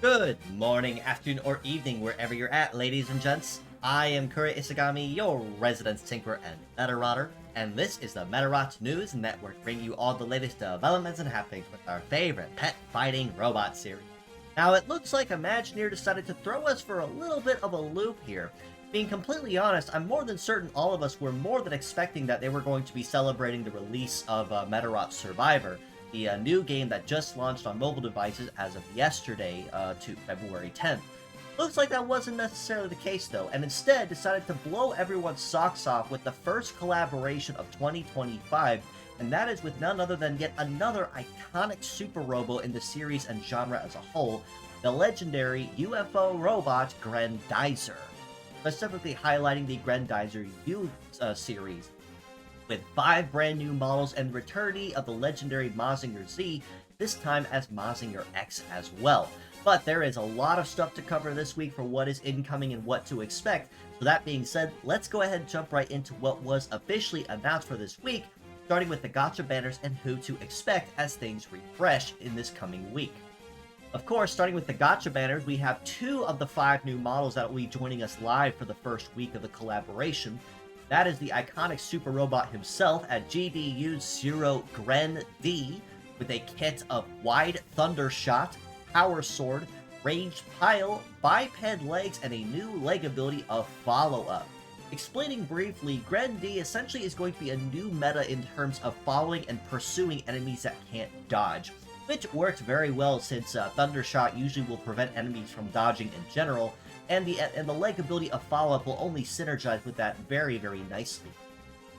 Good morning, afternoon, or evening, wherever you're at, ladies and gents. I am Kurojiri, your resident tinkerer and Medarot, and this is the Medarot News Network, bringing you all the latest developments and happenings with our favorite pet fighting robot series. Now, it looks like Imagineer decided to throw us for a little bit of a loop here. Being completely honest, I'm more than certain all of us were more than expecting that they were going to be celebrating the release of Medarot Survivor, the new game that just launched on mobile devices as of yesterday to February 10th. Looks like that wasn't necessarily the case though, and instead decided to blow everyone's socks off with the first collaboration of 2025, and that is with none other than yet another iconic super robo in the series and genre as a whole, the legendary UFO robot Grendizer. Specifically highlighting the Grendizer U series, with 5 brand new models and returnee of the legendary Mazinger Z, this time as Mazinger X as well. But there is a lot of stuff to cover this week for what is incoming and what to expect, so that being said, let's go ahead and jump right into what was officially announced for this week, starting with the gacha banners and who to expect as things refresh in this coming week. Of course, starting with the gacha banners, we have 2 of the 5 new models that will be joining us live for the first week of the collaboration. That is the iconic super robot himself at GDU0 Gren D, with a kit of wide thunder shot, power sword, ranged pile, biped legs, and a new leg ability of follow-up. Explaining briefly, Gren D essentially is going to be a new meta in terms of following and pursuing enemies that can't dodge, which works very well since Thundershot usually will prevent enemies from dodging in general, and the leg ability of follow-up will only synergize with that very, very nicely,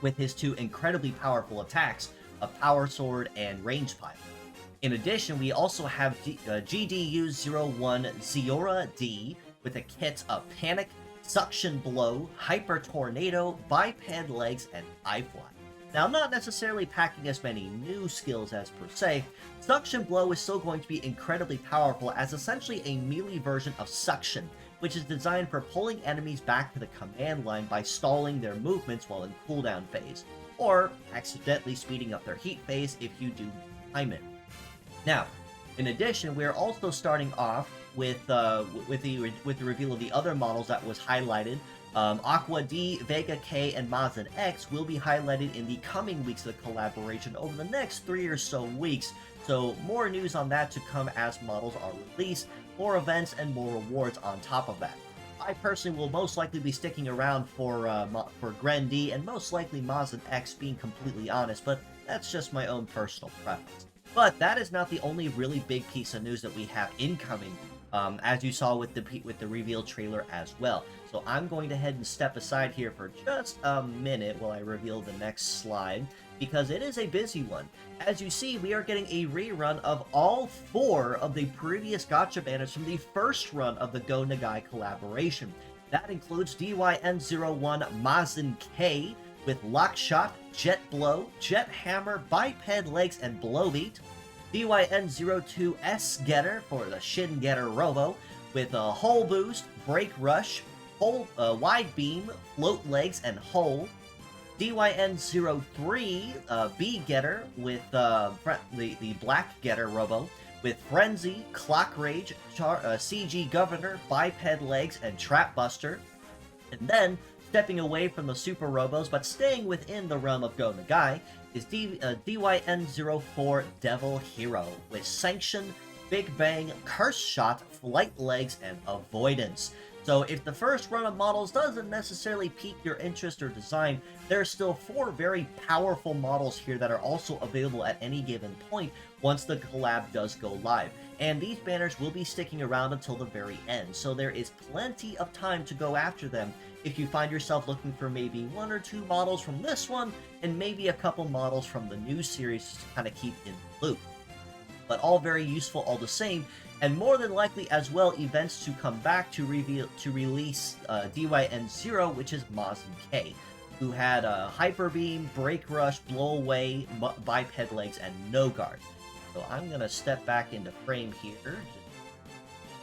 with his 2 incredibly powerful attacks, a Power Sword and Range Pile. In addition, we also have GDU01 Ziora D, with a kit of Panic, Suction Blow, Hyper Tornado, Biped Legs, and Eye Fly. Now, not necessarily packing as many new skills as per se, Suction Blow is still going to be incredibly powerful as essentially a melee version of Suction, which is designed for pulling enemies back to the command line by stalling their movements while in cooldown phase, or accidentally speeding up their heat phase if you do time it. Now, in addition, we are also starting off with the reveal of the other models that was highlighted. Aqua D, Vega K, and Mazin X will be highlighted in the coming weeks of the collaboration over the next 3 or so weeks, so more news on that to come as models are released, more events, and more rewards on top of that. I personally will most likely be sticking around for Gren D and most likely Mazin X, being completely honest, but that's just my own personal preference. But that is not the only really big piece of news that we have incoming, as you saw with the reveal trailer as well. So I'm going to head and step aside here for just a minute while I reveal the next slide, because it is a busy one. As you see, we are getting a rerun of all 4 of the previous gacha banners from the first run of the Go NAGAI collaboration. That includes DYN01 Mazin K, with Lock Shot, Jet Blow, Jet Hammer, Biped Legs, and Blow Beat. DYN02 S Getter for the Shin Getter Robo, with a Hole Boost, Break Rush, Wide Beam, Float Legs, and Hole. DYN03 B Getter with the Black Getter Robo, with Frenzy, Clock Rage, CG Governor, Biped Legs, and Trap Buster. And then, stepping away from the Super Robos, but staying within the realm of Go NAGAI, is DYN04 Devil Hero, with Sanction, Big Bang, Curse Shot, Flight Legs, and Avoidance. So if the first run of models doesn't necessarily pique your interest or design, there are still 4 very powerful models here that are also available at any given point once the collab does go live. And these banners will be sticking around until the very end, so there is plenty of time to go after them if you find yourself looking for maybe 1 or 2 models from this one, and maybe a couple models from the new series to kind of keep in the loop. But all very useful all the same, and more than likely as well events to come back to release DYN0, which is Mazin K, who had Hyper Beam, Break Rush, Blow Away, Biped Legs, and No Guard. So I'm going to step back into frame here,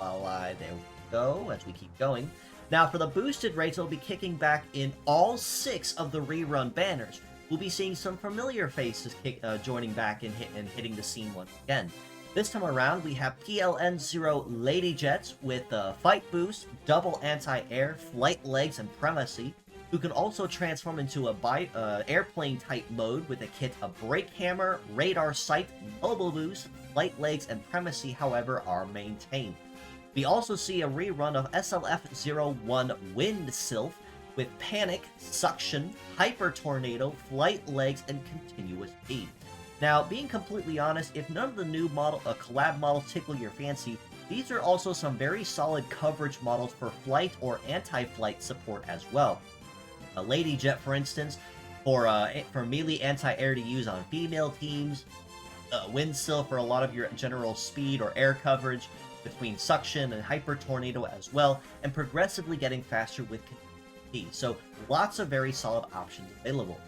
there we go, as we keep going. Now for the boosted rates, it'll be kicking back in all 6 of the rerun banners. We'll be seeing some familiar faces joining back and hitting the scene once again. This time around, we have PLN-0 Lady Jets with Fight Boost, Double Anti-Air, Flight Legs, and Primacy, who can also transform into a airplane-type mode with a kit of Brake Hammer, Radar Sight, Mobile Boost, Flight Legs, and Primacy, however, are maintained. We also see a rerun of SLF-01 Wind Sylph with Panic, Suction, Hyper Tornado, Flight Legs, and Continuous Speed. Now, being completely honest, if none of the new collab models tickle your fancy, these are also some very solid coverage models for flight or anti-flight support as well. A Lady Jet, for instance, for melee anti-air to use on female teams, Windsill for a lot of your general speed or air coverage between Suction and Hyper Tornado as well, and progressively getting faster with Continuity. So lots of very solid options available.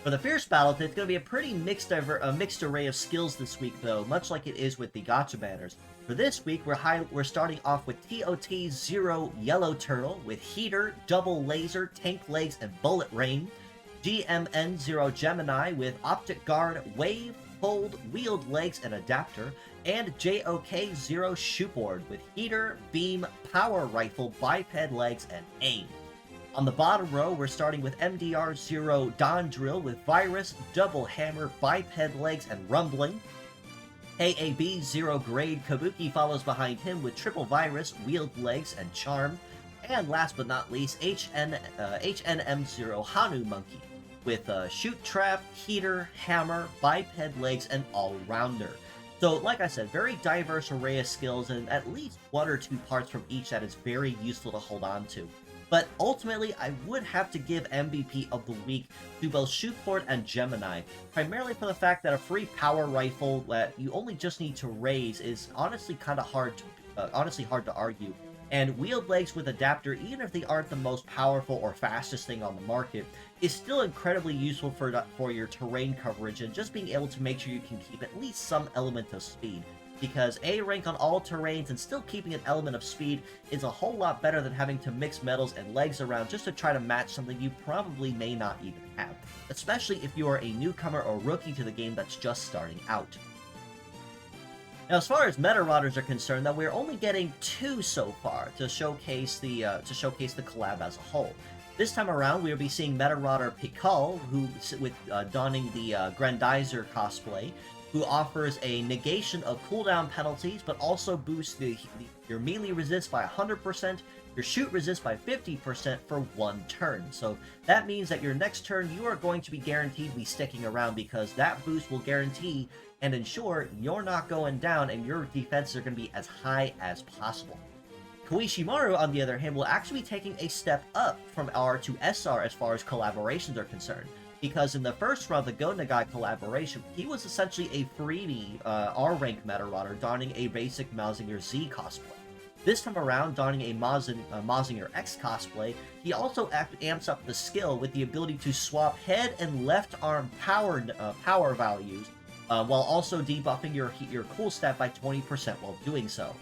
For the Fierce Battle, it's going to be a pretty mixed array of skills this week, though, much like it is with the Gacha banners. For this week, we're starting off with TOT-0 Yellow Turtle with Heater, Double Laser, Tank Legs, and Bullet Rain. GMN-0 Gemini with Optic Guard, Wave, Hold, Wheeled Legs, and Adapter. And JOK-0 Shootboard with Heater, Beam, Power Rifle, Biped Legs, and Aim. On the bottom row, we're starting with MDR-0 Dawn Drill with Virus, Double Hammer, Biped Legs, and Rumbling. KAB-0 Grade Kabuki follows behind him with Triple Virus, Wheeled Legs, and Charm. And last but not least, HNM-0 Hanu Monkey with Shoot Trap, Heater, Hammer, Biped Legs, and All-Rounder. So, like I said, very diverse array of skills and at least one or two parts from each that is very useful to hold on to. But ultimately, I would have to give MVP of the week to both Shootport and Gemini, primarily for the fact that a free power rifle that you only just need to raise is honestly kind of hard to argue. And Wheeled Legs with Adapter, even if they aren't the most powerful or fastest thing on the market, is still incredibly useful for your terrain coverage and just being able to make sure you can keep at least some element of speed. Because A rank on all terrains and still keeping an element of speed is a whole lot better than having to mix metals and legs around just to try to match something you probably may not even have, especially if you are a newcomer or rookie to the game that's just starting out. Now, as far as Medarotters are concerned, that we're only getting 2 so far to showcase the collab as a whole. This time around, we'll be seeing Medarotter Pikal, who with donning the Grendizer cosplay, who offers a negation of cooldown penalties, but also boosts your melee resist by 100%, your shoot resist by 50% for 1 turn. So that means that your next turn, you are going to be guaranteed to be sticking around because that boost will guarantee and ensure you're not going down and your defenses are going to be as high as possible. Koishimaru, on the other hand, will actually be taking a step up from R to SR as far as collaborations are concerned. Because in the first round of the Go Nagai collaboration, he was essentially a freebie R-rank Medarotter donning a basic Mazinger Z cosplay. This time around, donning a Mazinger X cosplay, he also amps up the skill with the ability to swap head and left arm power values, while also debuffing your cool stat by 20% while doing so.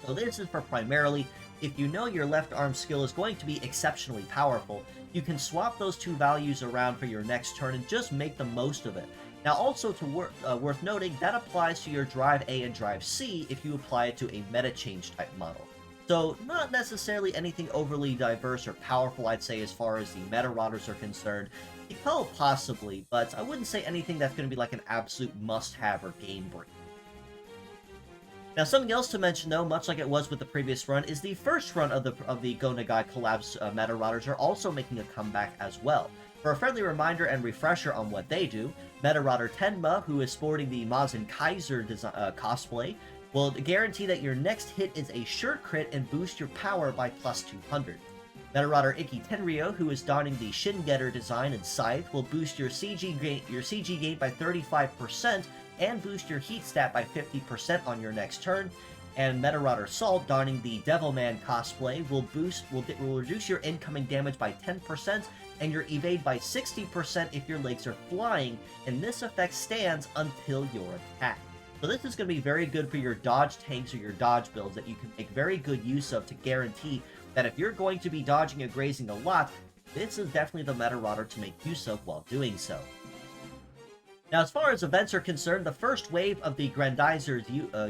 So this is for primarily, if you know your left arm skill is going to be exceptionally powerful, you can swap those 2 values around for your next turn and just make the most of it. Now also worth noting, that applies to your Drive A and Drive C if you apply it to a meta change type model. So not necessarily anything overly diverse or powerful, I'd say, as far as the Medarotters are concerned. Pikal possibly, but I wouldn't say anything that's going to be like an absolute must-have or game-breaker. Now, something else to mention, though, much like it was with the previous run, is the first run of the Go Nagai collabs Medarotters are also making a comeback as well. For a friendly reminder and refresher on what they do, Medarotter Tenma, who is sporting the Mazin Kaiser cosplay, will guarantee that your next hit is a shirt crit and boost your power by plus 200. Medarotter Ikki Tenryo, who is donning the Shin Getter design and Scythe, will boost your CG gain by 35%, and boost your heat stat by 50% on your next turn. And Medarotter Salt, donning the Devilman cosplay, will reduce your incoming damage by 10% and your evade by 60% if your legs are flying, and this effect stands until your attack. So this is going to be very good for your dodge tanks or your dodge builds that you can make very good use of to guarantee that if you're going to be dodging and grazing a lot, this is definitely the Medarotter to make use of while doing so. Now, as far as events are concerned, the first wave of the Grendizer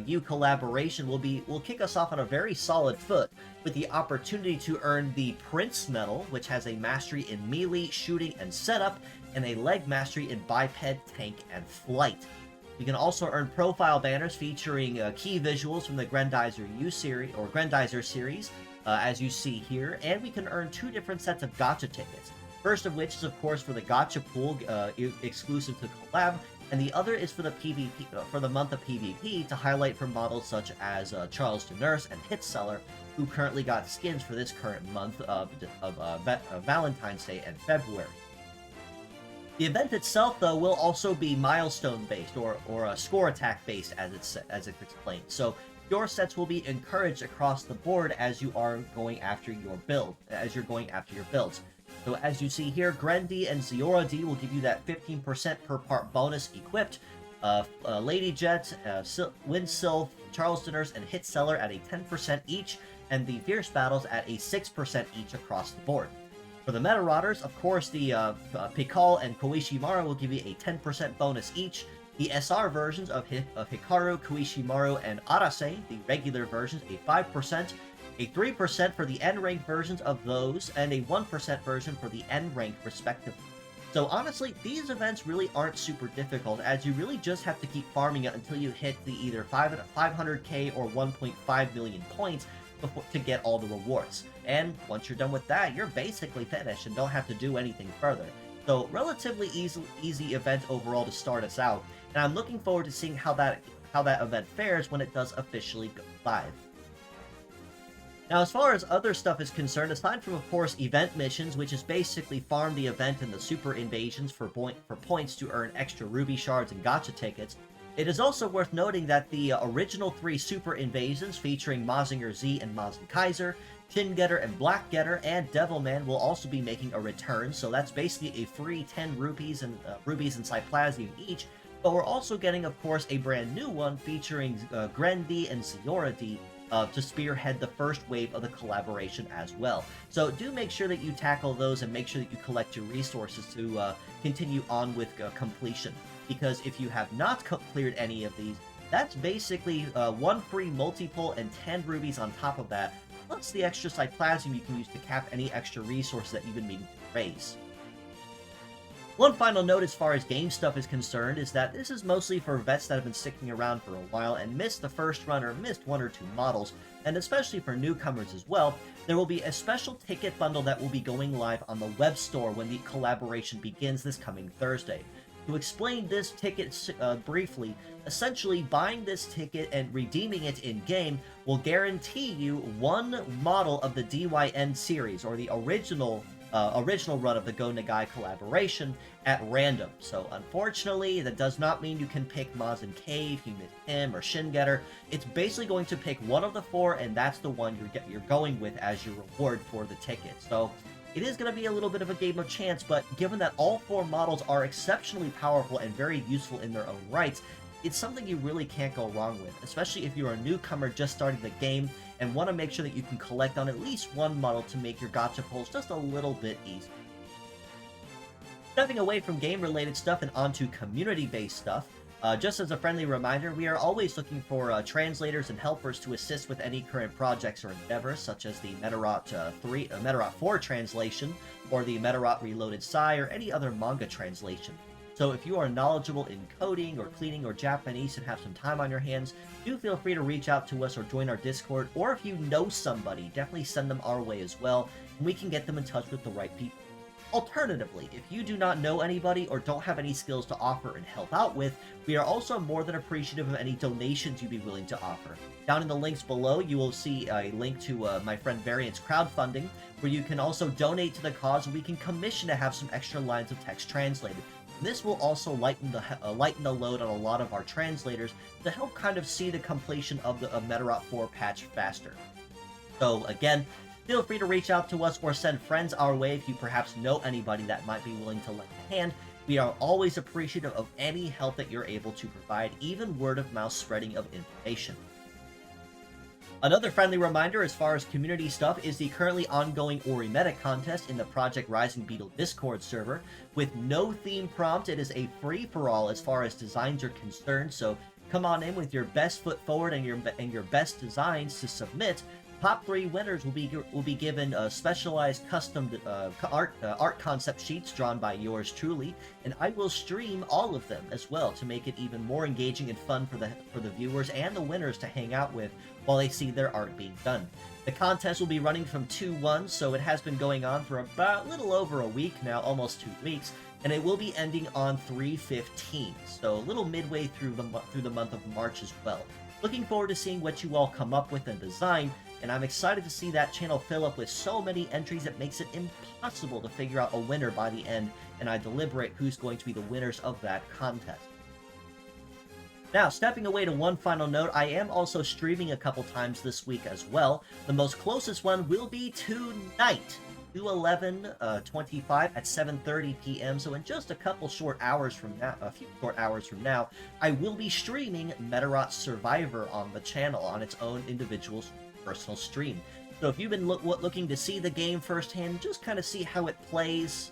U collaboration will kick us off on a very solid foot with the opportunity to earn the Prince Medal, which has a mastery in melee, shooting, and setup, and a leg mastery in biped, tank, and flight. You can also earn profile banners featuring key visuals from the Grendizer U series or Grendizer series, as you see here, and we can earn 2 different sets of gacha tickets. First of which is, of course, for the gacha pool exclusive to collab, and the other is for the PvP for the month of PvP to highlight for models such as Charles de Nurse and Hitseller, who currently got skins for this current month of Valentine's Day and February. The event itself, though, will also be milestone-based or score attack-based, as it's explained. So your sets will be encouraged across the board as you are going after your builds. So as you see here, Grendy and Ziora D will give you that 15% per part bonus equipped. Lady Jet, Windsylph, Charles de Nurse, and Hitseller at a 10% each, and the Fierce Battles at a 6% each across the board. For the Medarotters, of course, the Pikal and Koishimaru will give you a 10% bonus each. The SR versions of Hikaru, Koishimaru, and Arase, the regular versions, a 5%. A 3% for the N-rank versions of those, and a 1% version for the N-rank respectively. So honestly, these events really aren't super difficult, as you really just have to keep farming it until you hit the either 500k or 1.5 million points to get all the rewards. And once you're done with that, you're basically finished and don't have to do anything further. So relatively easy event overall to start us out, and I'm looking forward to seeing how that event fares when it does officially go live. Now, as far as other stuff is concerned, aside from, of course, event missions, which is basically farm the event and the super invasions for points to earn extra ruby shards and gacha tickets, it is also worth noting that the original 3 super invasions featuring Mazinger Z and Mazin Kaiser, Chin Getter and Black Getter, and Devilman will also be making a return, so that's basically a free 10 rupees and Cyplasium each, but we're also getting, of course, a brand new one featuring Grendy and Ziora D, to spearhead the first wave of the collaboration as well. So do make sure that you tackle those and make sure that you collect your resources to continue on with completion. Because if you have not cleared any of these, that's basically 1 free multiple and 10 rubies on top of that, plus the extra Cyplasium you can use to cap any extra resources that you've been meaning to raise. One final note as far as game stuff is concerned is that this is mostly for vets that have been sticking around for a while and missed the first run or missed 1 or 2 models, and especially for newcomers as well. There will be a special ticket bundle that will be going live on the web store when the collaboration begins this coming Thursday. To explain this ticket briefly, essentially buying this ticket and redeeming it in-game will guarantee you 1 model of the DYN series, or the original run of the Go NAGAI collaboration at random. So unfortunately, that does not mean you can pick Mazin K if you miss him or Shin Getter. It's basically going to pick one of the 4, and that's the one you're going with as your reward for the ticket. So it is going to be a little bit of a game of chance, but given that all 4 models are exceptionally powerful and very useful in their own rights, it's something you really can't go wrong with, especially if you're a newcomer just starting the game and want to make sure that you can collect on at least 1 model to make your gacha pulls just a little bit easier. Stepping away from game-related stuff and onto community-based stuff, just as a friendly reminder, we are always looking for translators and helpers to assist with any current projects or endeavors, such as the Medarot 4 translation, or the Medarot Reloaded Sai, or any other manga translation. So if you are knowledgeable in coding or cleaning or Japanese and have some time on your hands, do feel free to reach out to us or join our Discord, or if you know somebody, definitely send them our way as well, and we can get them in touch with the right people. Alternatively, if you do not know anybody or don't have any skills to offer and help out with, we are also more than appreciative of any donations you'd be willing to offer. Down in the links below, you will see a link to my friend Variant's crowdfunding, where you can also donate to the cause and we can commission to have some extra lines of text translated. This will also lighten the load on a lot of our translators to help kind of see the completion of the Medarot 4 patch faster. So again, feel free to reach out to us or send friends our way if you perhaps know anybody that might be willing to lend a hand. We are always appreciative of any help that you're able to provide, even word of mouth spreading of information. Another friendly reminder as far as community stuff is the currently ongoing Ori Meta contest in the Project Rising Beetle Discord server. With no theme prompt, it is a free-for-all as far as designs are concerned, so come on in with your best foot forward and your best designs to submit. Top 3 winners will be given specialized custom art concept sheets drawn by yours truly, and I will stream all of them as well to make it even more engaging and fun for the viewers and the winners to hang out with while they see their art being done. The contest will be running from 2/1, so it has been going on for about a little over a week now, almost 2 weeks, and it will be ending on 3/15, so a little midway through the month of March as well. Looking forward to seeing what you all come up with and design, and I'm excited to see that channel fill up with so many entries it makes it impossible to figure out a winner by the end, and I deliberate who's going to be the winners of that contest. Now, stepping away to one final note, I am also streaming a couple times this week as well. The most closest one will be tonight, 2/11/25 at 7:30 p.m. So in just a few short hours from now, I will be streaming Medarot Survivor on the channel on its own individual personal stream. So if you've been looking to see the game firsthand, just kind of see how it plays,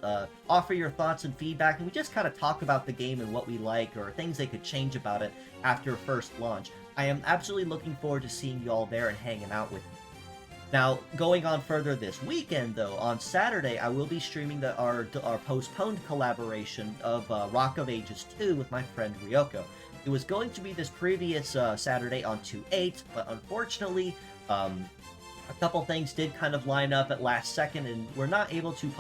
offer your thoughts and feedback, and we just kind of talk about the game and what we like, or things they could change about it after first launch. I am absolutely looking forward to seeing you all there and hanging out with me. Now, going on further this weekend, though, on Saturday, I will be streaming our postponed collaboration of Rock of Ages 2 with my friend Ryoko. It was going to be this previous Saturday on 2/8, but unfortunately, a couple things did kind of line up at last second, and we're not able to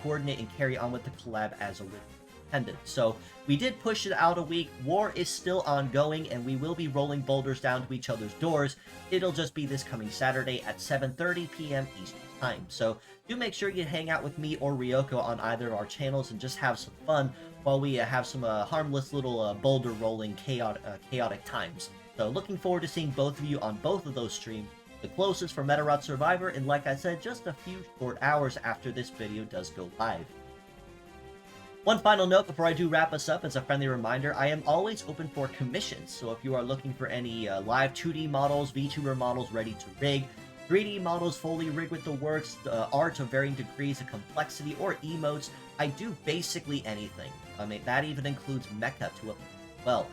coordinate and carry on with the collab as originally intended. So we did push it out a week. War is still ongoing, and we will be rolling boulders down to each other's doors. It'll just be this coming Saturday at 7:30 p.m. Eastern Time. So do make sure you hang out with me or Ryoko on either of our channels and just have some fun while we have some harmless little boulder rolling chaotic times. So looking forward to seeing both of you on both of those streams. The closest for Medarot Survivor, and like I said, just a few short hours after this video does go live. One final note before I do wrap us up, as a friendly reminder, I am always open for commissions, so if you are looking for any live 2D models, VTuber models ready to rig, 3D models fully rigged with the works, art of varying degrees of complexity, or emotes, I do basically anything. I mean, that even includes mecha to well.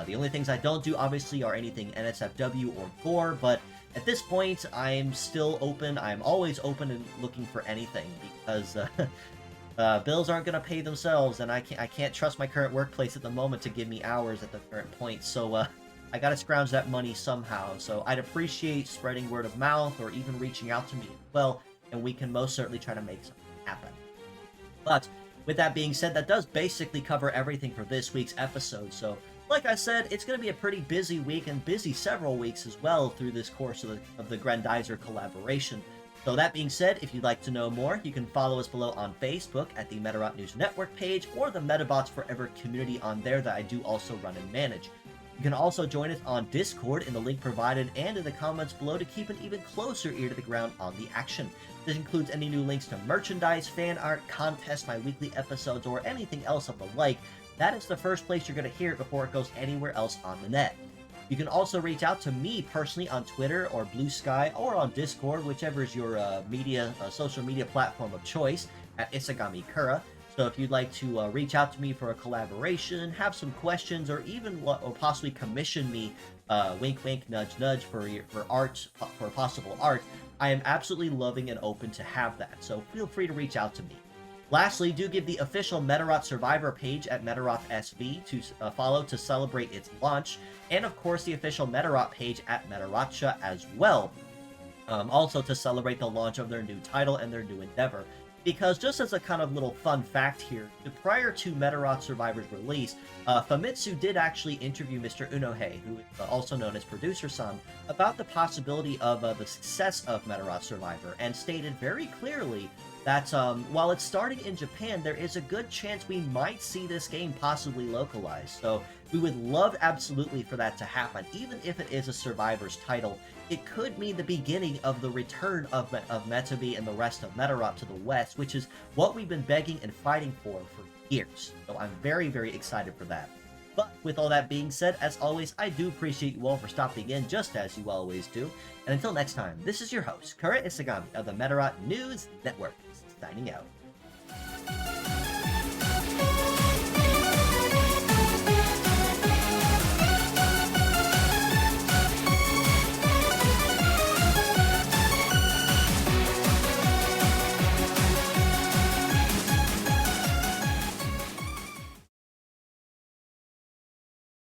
The only things I don't do, obviously, are anything NSFW or gore, but at this point, I'm still open. I'm always open and looking for anything, because bills aren't going to pay themselves, and I can't trust my current workplace at the moment to give me hours at the current point, so I got to scrounge that money somehow. So I'd appreciate spreading word of mouth or even reaching out to me as well, and we can most certainly try to make something happen. But with that being said, that does basically cover everything for this week's episode, so like I said, it's going to be a pretty busy week, and busy several weeks as well through this course of the Grendizer collaboration. So that being said, if you'd like to know more, you can follow us below on Facebook at the Medarot News Network page, or the Metabots Forever community on there that I do also run and manage. You can also join us on Discord in the link provided and in the comments below to keep an even closer ear to the ground on the action. This includes any new links to merchandise, fan art, contests, my weekly episodes, or anything else of the like. That is the first place you're going to hear it before it goes anywhere else on the net. You can also reach out to me personally on Twitter or Blue Sky or on Discord, whichever is your social media platform of choice, at Isagami Kura. So if you'd like to reach out to me for a collaboration, have some questions, or even or possibly commission me, wink wink, nudge nudge, for possible art, I am absolutely loving and open to have that. So feel free to reach out to me. Lastly, do give the official Medarot Survivor page at Medarot SV to follow to celebrate its launch, and of course the official Medarot page at Medarotcha as well, also to celebrate the launch of their new title and their new endeavor. Because just as a kind of little fun fact here, prior to Medarot Survivor's release, Famitsu did actually interview Mr. Unohei, who is also known as Producer-san, about the possibility of the success of Medarot Survivor, and stated very clearly that while it's starting in Japan, there is a good chance we might see this game possibly localized. So we would love absolutely for that to happen, even if it is a Survivor's title. It could mean the beginning of the return of Metabee and the rest of Medarot to the West, which is what we've been begging and fighting for years. So I'm very, very excited for that. But with all that being said, as always, I do appreciate you all for stopping in, just as you always do. And until next time, this is your host, Kura Isagami of the Medarot News Network, signing out.